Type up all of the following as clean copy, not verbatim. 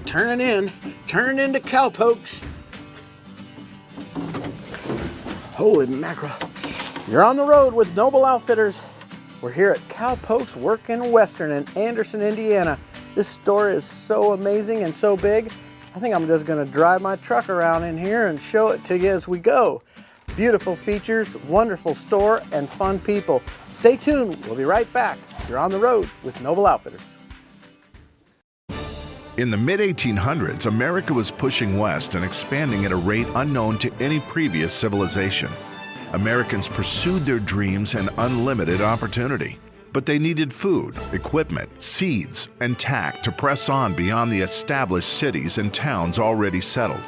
Turning into Cowpokes. Holy mackerel. You're on the road with Noble Outfitters. We're here at Cowpokes Working Western in Anderson, Indiana. This store is so amazing and so big. I think I'm just gonna drive my truck around in here and show it to you as we go. Beautiful features, wonderful store, and fun people. Stay tuned, we'll be right back. You're on the road with Noble Outfitters. In the mid-1800s, America was pushing west and expanding at a rate unknown to any previous civilization. Americans pursued their dreams and unlimited opportunity. But they needed food, equipment, seeds, and tack to press on beyond the established cities and towns already settled.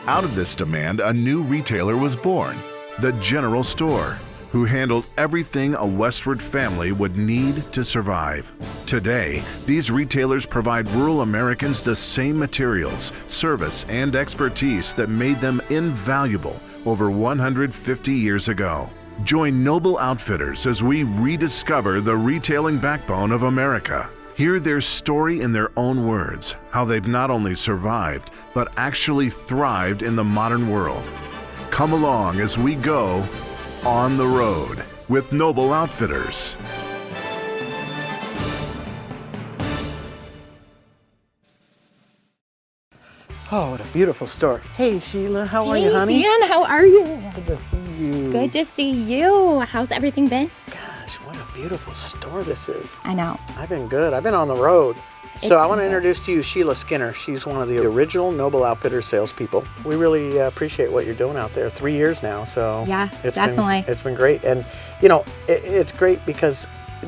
Out of this demand, a new retailer was born, the General Store, who handled everything a westward family would need to survive. Today, these retailers provide rural Americans the same materials, service, and expertise that made them invaluable over 150 years ago. Join Noble Outfitters as we rediscover the retailing backbone of America. Hear their story in their own words, how they've not only survived, but actually thrived in the modern world. Come along as we go on the road with Noble Outfitters. Oh, what a beautiful store. Hey, Sheila, how are you, honey? Hey, Dan, how are you? Good to see you. Good to see you. How's everything been? Gosh, what a beautiful store this is. I know. I've been good. I've been on the road. So I want to introduce to you Sheila Skinner. She's one of the original Noble Outfitters salespeople. We really appreciate what you're doing out there. 3 years now, so yeah, definitely. It's been great, and you know, it's great because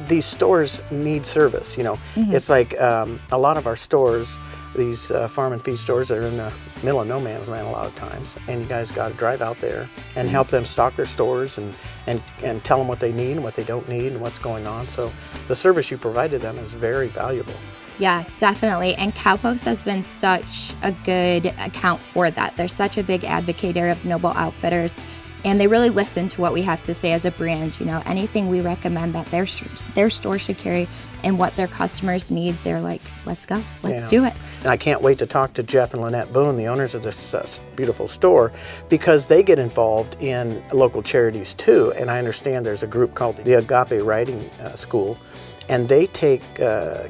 these stores need service. You know, it's like a lot of our stores, these farm and feed stores, that are in the middle of no man's land a lot of times, and you guys got to drive out there and help them stock their stores and tell them what they need and what they don't need and what's going on. So the service you provided them is very valuable. Yeah, definitely. And Cowpokes has been such a good account for that. They're such a big advocate of Noble Outfitters, and they really listen to what we have to say as a brand. You know, anything we recommend that their store should carry and what their customers need, they're like, let's go, let's do it. And I can't wait to talk to Jeff and Lynette Boone, the owners of this beautiful store, because they get involved in local charities too. And I understand there's a group called the Agape Writing School, and they take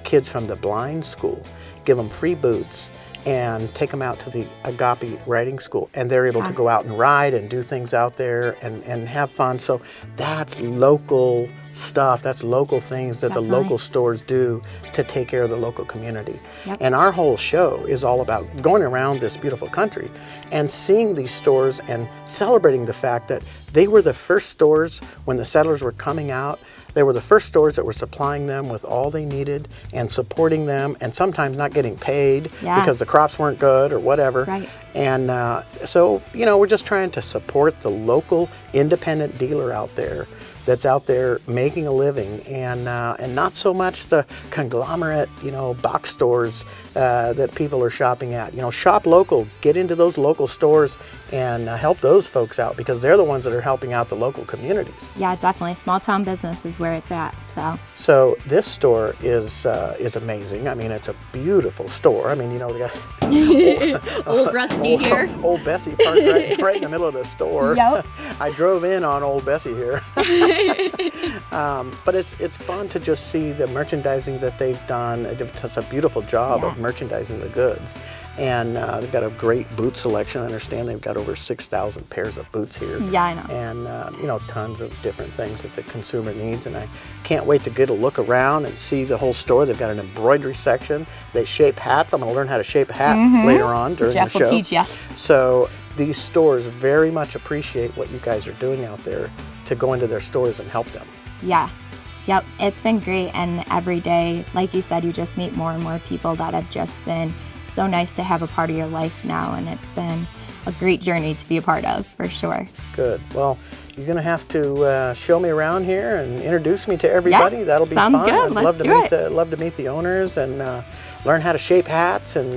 kids from the blind school, give them free boots, and take them out to the Agape Writing School, and they're able to go out and ride and do things out there and have fun. So that's local stuff, that's local things that the local stores do to take care of the local community. And our whole show is all about going around this beautiful country and seeing these stores and celebrating the fact that they were the first stores when the settlers were coming out. They were the first stores that were supplying them with all they needed and supporting them, and sometimes not getting paid because the crops weren't good or whatever. And so, you know, we're just trying to support the local independent dealer out there that's out there making a living, and not so much the conglomerate, you know, box stores that people are shopping at. You know, shop local, get into those local stores and help those folks out, because they're the ones that are helping out the local communities. Yeah, definitely. Small town business is where it's at. So this store is amazing. I mean, it's a beautiful store. I mean, you know, we got old Rusty here. Old Bessie parked right in the middle of the store. Yep. I drove in on old Bessie here. But it's fun to just see the merchandising that they've done. They did such a beautiful job of merchandising the goods. And they've got a great boot selection. I understand they've got over 6,000 pairs of boots here. Yeah, I know. And, you know, tons of different things that the consumer needs. And I can't wait to get a look around and see the whole store. They've got an embroidery section. They shape hats. I'm going to learn how to shape a hat later on during Jeff the show. will teach you. So these stores very much appreciate what you guys are doing out there to go into their stores and help them. Yeah. Yep, it's been great, and every day, like you said, you just meet more and more people that have just been so nice to have a part of your life now, and it's been a great journey to be a part of, for sure. Good. Well, you're going to have to show me around here and introduce me to everybody. Yeah, that'll be sounds fun. good. Let's do it. Love to meet the owners and learn how to shape hats and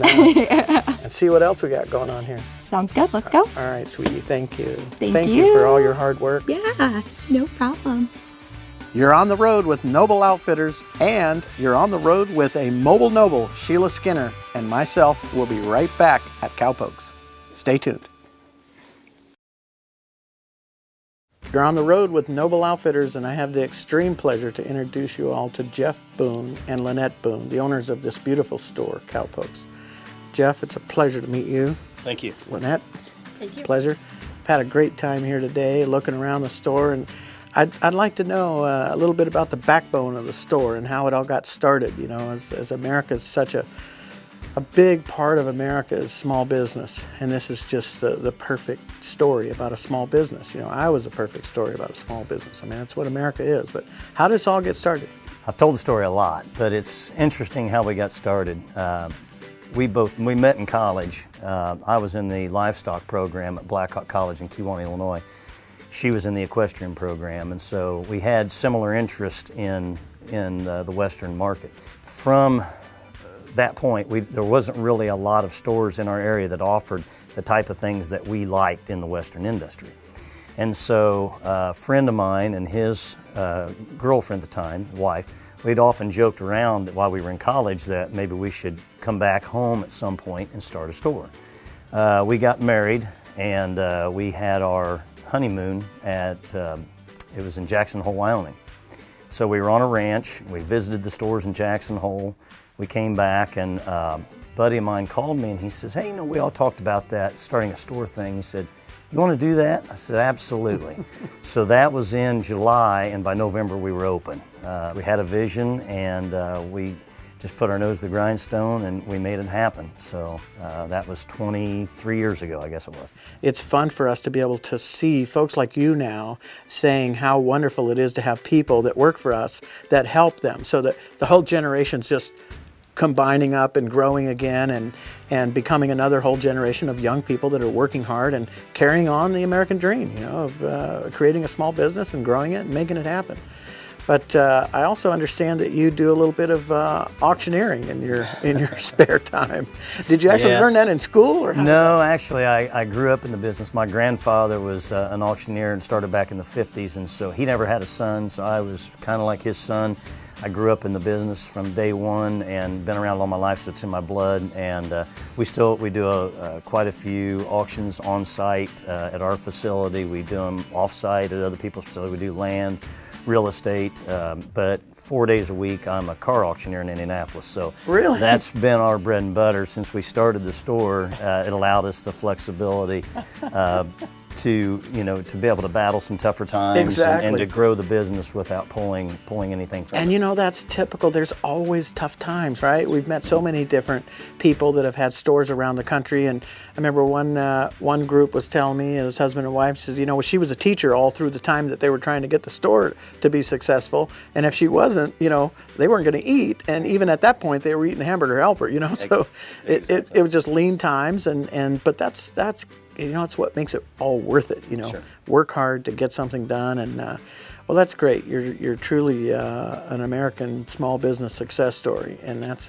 see what else we got going on here. Sounds good. Let's go. All right, sweetie. Thank you. Thank you for all your hard work. Yeah, no problem. You're on the road with Noble Outfitters, and you're on the road with a mobile noble, Sheila Skinner, and myself will be right back at Cowpokes. Stay tuned. You're on the road with Noble Outfitters, and I have the extreme pleasure to introduce you all to Jeff Boone and Lynette Boone, the owners of this beautiful store, Cowpokes. Jeff, it's a pleasure to meet you. Thank you. Lynette, Thank you. pleasure. I've had a great time here today looking around the store, and I'd like to know a little bit about the backbone of the store and how it all got started. You know, as America's such a big part of America is small business, and this is just the perfect story about a small business. You know, I was a perfect story about a small business. I mean, that's what America is. But how did this all get started? I've told the story a lot, but it's interesting how we got started. We met in college. I was in the livestock program at Blackhawk College in Kewanee, Illinois. She was in the equestrian program, and so we had similar interest in the Western market. From that point, there wasn't really a lot of stores in our area that offered the type of things that we liked in the Western industry. And so a friend of mine and his girlfriend at the time, wife, we'd often joked around while we were in college that maybe we should come back home at some point and start a store. We got married, and we had our honeymoon it was in Jackson Hole, Wyoming. So we were on a ranch, we visited the stores in Jackson Hole, we came back, and a buddy of mine called me and he says, hey, you know, we all talked about that, starting a store thing. He said, you want to do that? I said, absolutely. So that was in July, and by November we were open. We had a vision, and we just put our nose to the grindstone, and we made it happen. So that was 23 years ago, I guess it was. It's fun for us to be able to see folks like you now saying how wonderful it is to have people that work for us that help them, so that the whole generation's just combining up and growing again, and becoming another whole generation of young people that are working hard and carrying on the American dream, you know, of creating a small business and growing it and making it happen. But I also understand that you do a little bit of auctioneering in your spare time. Did you actually learn that in school, or how? No, actually, I grew up in the business. My grandfather was an auctioneer and started back in the 50s, and so he never had a son, so I was kind of like his son. I grew up in the business from day one and been around all my life, so it's in my blood. And we do quite a few auctions on site at our facility. We do them off site at other people's facility. We do land, real estate, but 4 days a week I'm a car auctioneer in Indianapolis. So really, that's been our bread and butter since we started the store. It allowed us the flexibility to be able to battle some tougher times, and to grow the business without pulling anything from it. And you know, that's typical. There's always tough times, right? We've met so many different people that have had stores around the country, and I remember one group was telling me, his husband and wife, says, you know, she was a teacher all through the time that they were trying to get the store to be successful, and if she wasn't, you know, they weren't going to eat, and even at that point they were eating hamburger helper, you know. So it was just lean times, but that's you know, it's what makes it all worth it, you know. Sure. Work hard to get something done, and well, that's great. You're truly an American small business success story, and that's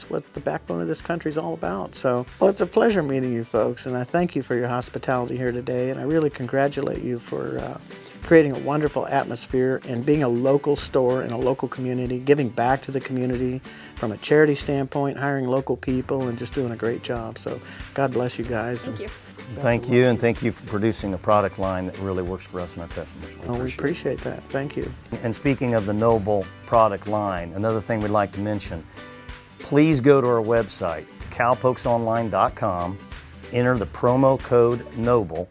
what the backbone of this country is all about. So, well, it's a pleasure meeting you folks, and I thank you for your hospitality here today, and I really congratulate you for creating a wonderful atmosphere and being a local store in a local community, giving back to the community from a charity standpoint, hiring local people, and just doing a great job. So God bless you guys. Thank you. Thank you, and thank you for producing a product line that really works for us and our customers. We appreciate that. Thank you. And speaking of the Noble product line, another thing we'd like to mention, please go to our website, cowpokesonline.com, enter the promo code NOBLE,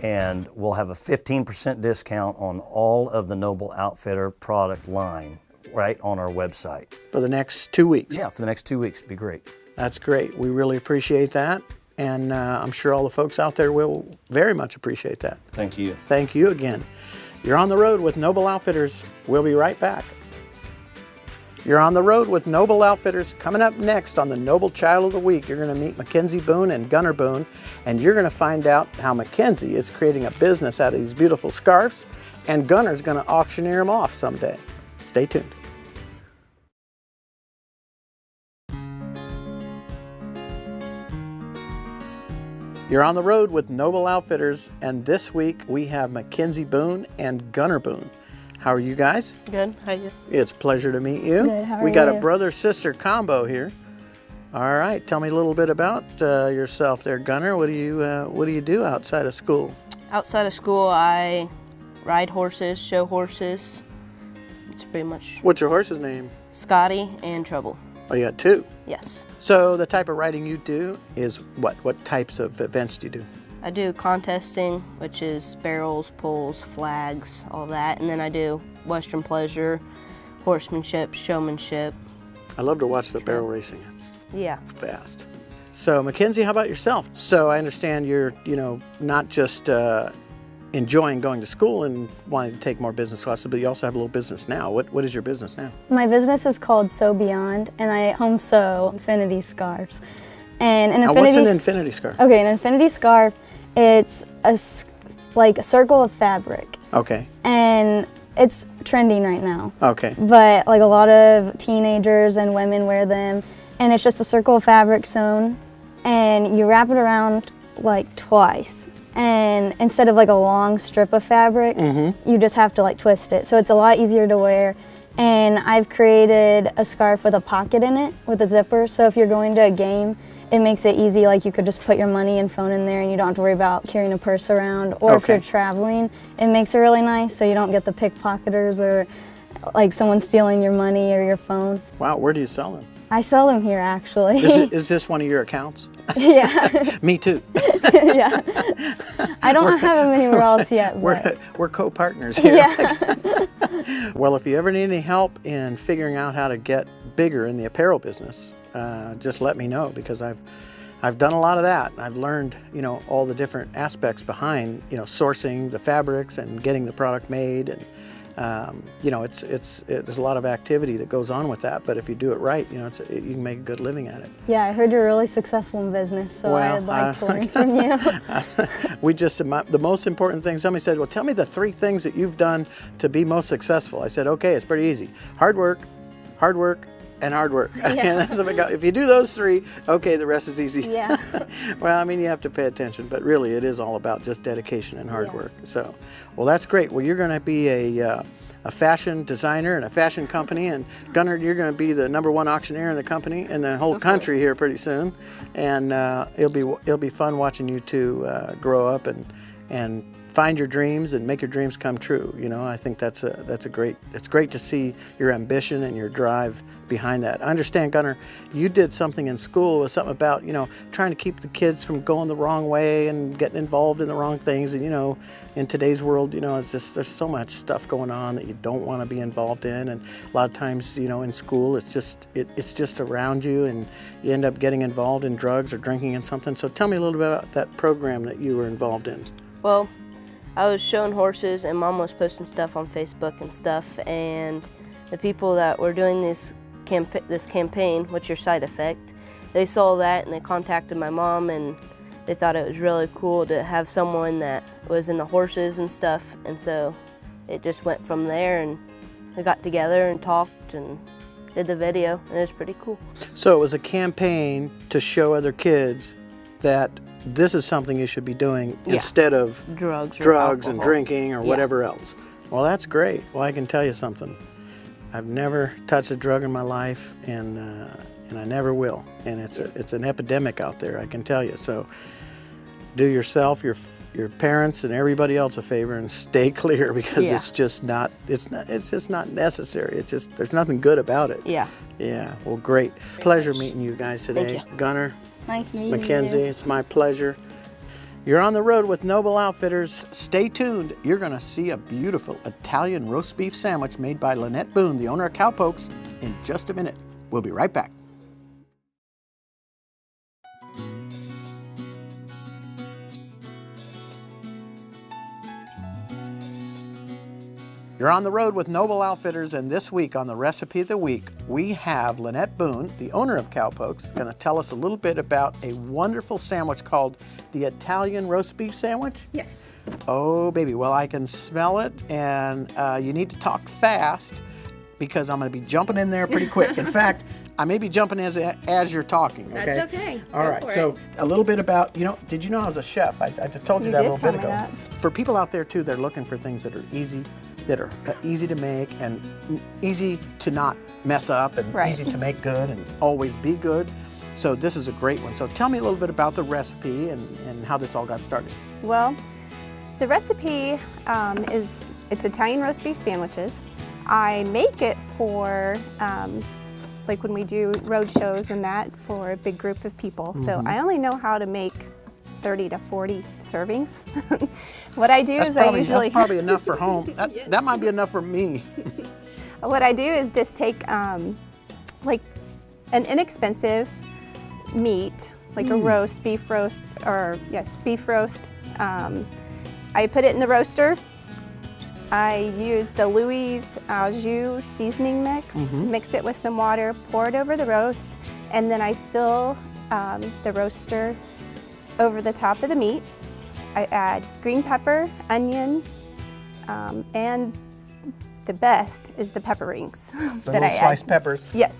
and we'll have a 15% discount on all of the Noble Outfitter product line right on our website. For the next 2 weeks? Yeah, for the next 2 weeks. It'd be great. That's great. We really appreciate that. And I'm sure all the folks out there will very much appreciate that. Thank you. Thank you again. You're on the road with Noble Outfitters. We'll be right back. You're on the road with Noble Outfitters. Coming up next on the Noble Child of the Week, you're going to meet Mackenzie Boone and Gunner Boone, and you're going to find out how Mackenzie is creating a business out of these beautiful scarves, and Gunner's going to auctioneer them off someday. Stay tuned. You're on the road with Noble Outfitters, and this week we have Mackenzie Boone and Gunner Boone. How are you guys? Good. How you? It's a pleasure to meet you. Good, how are we got you? a brother-sister combo here. All right, tell me a little bit about yourself there, Gunner. What do you do outside of school? Outside of school, I ride horses, show horses. It's pretty much What's your horse's name? Scotty and Trouble. Oh, you got two. Yes. So the type of riding you do is what? What types of events do you do? I do contesting, which is barrels, pulls, flags, all that. And then I do Western pleasure, horsemanship, showmanship. I love to watch the barrel racing. It's Yeah. fast. So Mackenzie, how about yourself? So I understand you're, not just enjoying going to school and wanting to take more business classes, but you also have a little business now. What is your business now? My business is called Sew Beyond, and I home sew infinity scarves. And an Now, infinity what's an infinity scarf? Okay, an infinity scarf, it's like a circle of fabric, Okay. and it's trending right now. Okay. But like a lot of teenagers and women wear them, and it's just a circle of fabric sewn, and you wrap it around like twice. And instead of like a long strip of fabric, you just have to like twist it. So it's a lot easier to wear. And I've created a scarf with a pocket in it with a zipper. So if you're going to a game, it makes it easy. Like you could just put your money and phone in there and you don't have to worry about carrying a purse around. Or if Okay. you're traveling, it makes it really nice so you don't get the pickpocketers or like someone stealing your money or your phone. Wow, where do you sell them? I sell them here actually. Is this one of your accounts? Yeah, Me too. yeah. I don't have them anywhere else yet. But We're co-partners here. yeah. Well, if you ever need any help in figuring out how to get bigger in the apparel business, just let me know, because I've done a lot of that. I've learned, all the different aspects behind, sourcing the fabrics and getting the product made, and there's a lot of activity that goes on with that. But if you do it right, you can make a good living at it. Yeah, I heard you're really successful in business, so Well, I'd like to learn from you. The most important thing, somebody said, well, tell me the 3 things that you've done to be most successful. I said, okay, it's pretty easy. Hard work, and hard work. And that's what I got. If you do those 3, okay, the rest is easy. Yeah. Well, you have to pay attention, but really it is all about just dedication and hard work. So, well, that's great. Well, you're going to be a fashion designer and a fashion company, and Gunnar, you're going to be the #1 auctioneer in the company and the whole country here pretty soon. And it'll be fun watching you two grow up and find your dreams and make your dreams come true. I think it's great to see your ambition and your drive behind that. I understand, Gunnar, you did something in school with something about, trying to keep the kids from going the wrong way and getting involved in the wrong things. And, in today's world, it's just, there's so much stuff going on that you don't want to be involved in. And a lot of times, in school, it's just around you, and you end up getting involved in drugs or drinking in something. So tell me a little bit about that program that you were involved in. Well, I was showing horses, and Mom was posting stuff on Facebook and stuff. And the people that were doing this campaign, What's Your Side Effect, they saw that and they contacted my mom, and they thought it was really cool to have someone that was in the horses and stuff. And so it just went from there, and we got together and talked and did the video, and it was pretty cool. So it was a campaign to show other kids that this is something you should be doing instead of drugs and alcohol. drinking or whatever else. Well, that's great. Well, I can tell you something. I've never touched a drug in my life, and I never will. And it's an epidemic out there, I can tell you. So do yourself, your parents, and everybody else a favor and stay clear, because it's just not necessary. It's just, there's nothing good about it. Yeah. Yeah. Well, great. Pleasure meeting you guys today. Thank you. Gunnar, Nice meeting Mackenzie, you. it's my pleasure. You're on the road with Noble Outfitters. Stay tuned. You're going to see a beautiful Italian roast beef sandwich made by Lynette Boone, the owner of Cowpokes, in just a minute. We'll be right back. You're on the road with Noble Outfitters, and this week on the Recipe of the Week, we have Lynette Boone, the owner of Cowpokes, going to tell us a little bit about a wonderful sandwich called the Italian roast beef sandwich. Yes. Oh, baby. Well, I can smell it, and you need to talk fast, because I'm going to be jumping in there pretty quick. In fact, I may be jumping as you're talking, okay? That's okay. All right, so a little bit about, did you know I was a chef? I just told you that a little bit ago. That. For people out there, too, they're looking for things that are easy, that are easy to make and easy to not mess up and Right. easy to make good and always be good. So this is a great one. So tell me a little bit about the recipe and how this all got started. Well, the recipe it's Italian roast beef sandwiches. I make it for like when we do road shows and that for a big group of people. So I only know how to make 30 to 40 servings. What I do is I usually... That's probably enough for home. That might be enough for me. What I do is just take like an inexpensive meat, like a roast, beef roast, or yes, beef roast. I put it in the roaster. I use the Louis au jus seasoning mix, mix it with some water, pour it over the roast, and then I fill the roaster over the top of the meat. I add green pepper, onion, and the best is the pepper rings The that little I add. sliced peppers. Yes.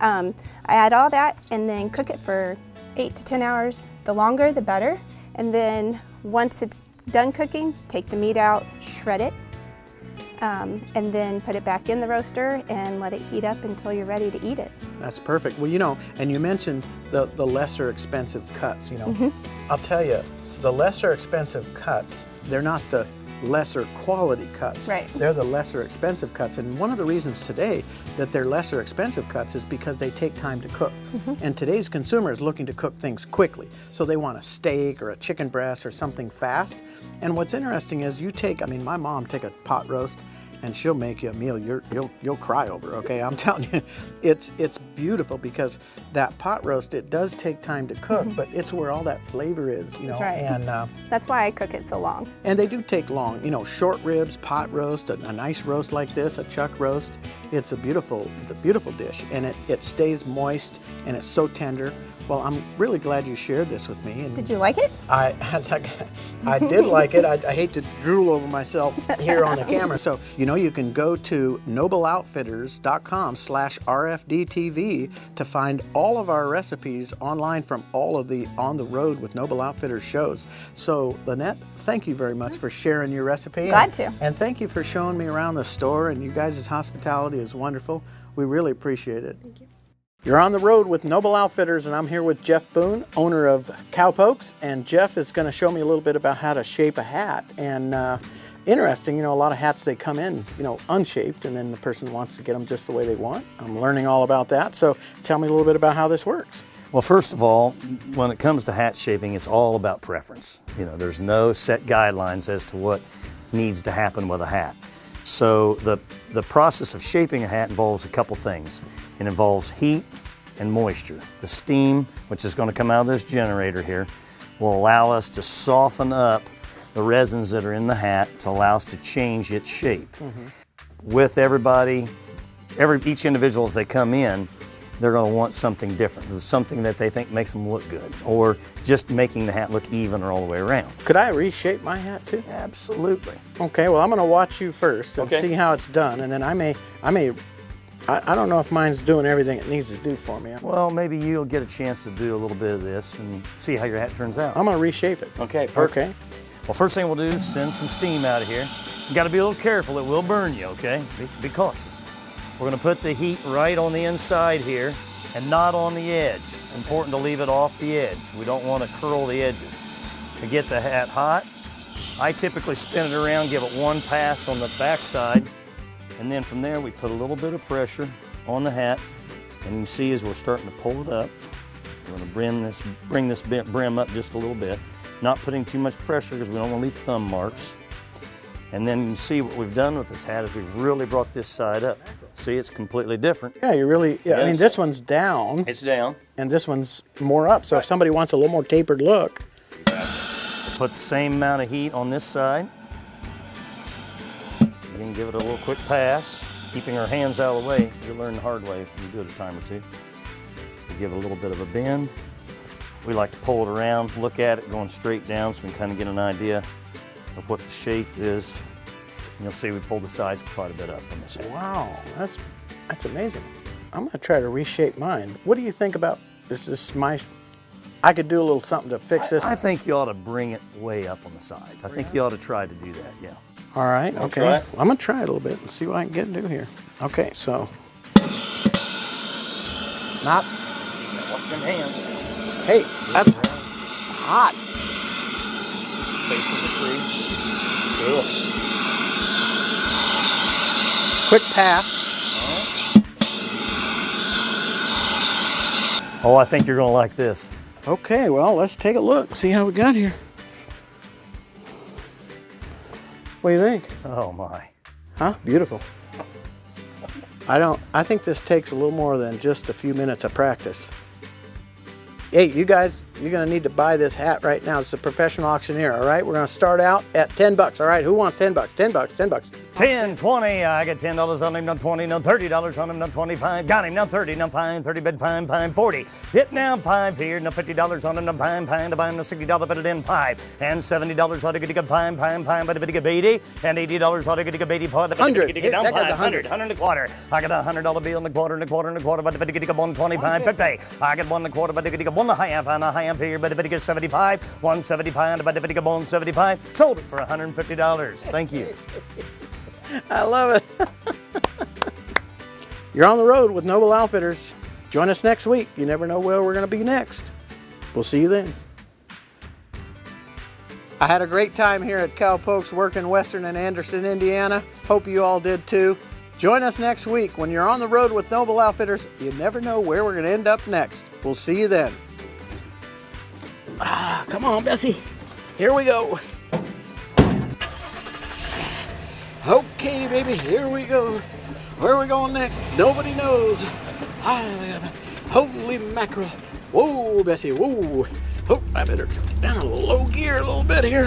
I add all that and then cook it for 8 to 10 hours. The longer, the better. And then once it's done cooking, take the meat out, shred it, and then put it back in the roaster and let it heat up until you're ready to eat it. That's perfect. Well, you know, and you mentioned the lesser expensive cuts, you know. I'll tell you, the lesser expensive cuts, they're not the lesser quality cuts. Right. They're the lesser expensive cuts. And one of the reasons today that they're lesser expensive cuts is because they take time to cook. And today's consumer is looking to cook things quickly. So they want a steak or a chicken breast or something fast. And what's interesting is my mom take a pot roast and she'll make you a meal you'll cry over, okay? I'm telling you, it's beautiful because that pot roast, it does take time to cook, but it's where all that flavor is, you know. That's right. And That's why I cook it so long. and they do take long, you know, short ribs, pot roast, a nice roast like this, a chuck roast. It's a beautiful dish, and it stays moist and it's so tender. Well, I'm really glad you shared this with me. And Did you like it? I did like it. I hate to drool over myself here on the camera. So, you know, you can go to nobleoutfitters.com/RFDTV to find all of our recipes online from all of the On the Road with Noble Outfitters shows. So, Lynette, thank you very much for sharing your recipe. Glad to. And thank you for showing me around the store, and you guys' hospitality is wonderful. We really appreciate it. Thank you. You're on the road with Noble Outfitters, and I'm here with Jeff Boone, owner of Cowpokes, and Jeff is going to show me a little bit about how to shape a hat. And interesting, you know, a lot of hats, they come in, you know, unshaped, and then the person wants to get them just the way they want. I'm learning all about that, so tell me a little bit about how this works. Well, first of all, when it comes to hat shaping, it's all about preference. You know, there's no set guidelines as to what needs to happen with a hat. So the process of shaping a hat involves a couple things. It involves heat and moisture. The steam, which is going to come out of this generator here, will allow us to soften up the resins that are in the hat to allow us to change its shape. With each individual as they come in, they're going to want something different, something that they think makes them look good, or just making the hat look even or all the way around. Could I reshape my hat too? Absolutely. Okay, well, I'm going to watch you first and Okay. see how it's done, and then I don't know if mine's doing everything it needs to do for me. Well, maybe you'll get a chance to do a little bit of this and see how your hat turns out. I'm going to reshape it. Okay, perfect. Okay. Well, first thing we'll do is send some steam out of here. You got to be a little careful, it will burn you, okay? Be cautious. We're going to put the heat right on the inside here and not on the edge. It's important to leave it off the edge. We don't want to curl the edges. To get the hat hot, I typically spin it around, give it one pass on the back side, and then from there we put a little bit of pressure on the hat, and you can see as we're starting to pull it up, we're going to bring this brim up just a little bit, not putting too much pressure because we don't want to leave thumb marks. And then you can see what we've done with this hat is we've really brought this side up. See, it's completely different. Yeah, you really, I mean, Yes. this one's down It's down. and this one's more up. So if somebody wants a little more tapered look, Put the same amount of heat on this side. You can give it a little quick pass, keeping our hands out of the way. You'll learn the hard way if you do it a time or two. We give it a little bit of a bend. We like to pull it around, look at it going straight down so we can kind of get an idea of what the shape is. And you'll see we pull the sides quite a bit up on this hat. wow, that's amazing. I'm going to try to reshape mine. What do you think about, I could do a little something to fix this. I think you ought to bring it way up on the sides. I think you ought to try to do that, yeah. All right, Wanna okay. try it? I'm gonna try it a little bit and see what I can get to do here. Okay, so. Not, Watch them hands. hey, that's hot. Faces are free. Cool. Quick pass. Oh, I think you're gonna like this. Okay, well, let's take a look, see how we got here. What do you think? Oh my. Huh? Beautiful. I think this takes a little more than just a few minutes of practice. Hey, you guys, you're gonna need to buy this hat right now. It's a professional auctioneer, all right? We're gonna start out at 10 bucks, all right? Who wants 10 bucks? 10 bucks, 10 bucks. 10, 20, I got $10 on him, now 20, now $30 on him, now 25, got him, now 30, now fine, 30 bid, fine, 40. Hit now 5 here, now $50 on him, now fine, to buy him, now $60 for it in 5, and $70 ought to get a fine, but if it get 80, and $80 ought to get a 80, pot, 100, that guy's 100 and a quarter. I got $100 bill and a quarter, but if it get 125, 50. I got 1 1/4, but if it get 1 1/2 here, but if it get 75, 175, but if it get 175, sold it for $150. Thank you. I love it. You're on the road with Noble Outfitters. Join us next week. You never know where we're going to be next. We'll see you then. I had a great time here at Cowpokes working Western and Anderson, Indiana. Hope you all did too. Join us next week. When you're on the road with Noble Outfitters, you never know where we're going to end up next. We'll see you then. Come on, Bessie. Here we go. Okay, baby, here we go. Where are we going next? Nobody knows. Holy mackerel. Whoa, Bessie, whoa. Oh, I better get down a low gear a little bit here.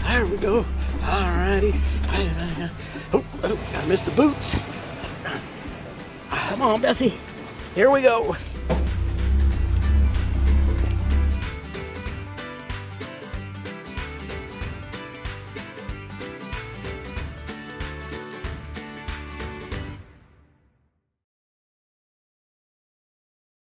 There we go. All righty. Oh, I missed the boots. Come on, Bessie. Here we go.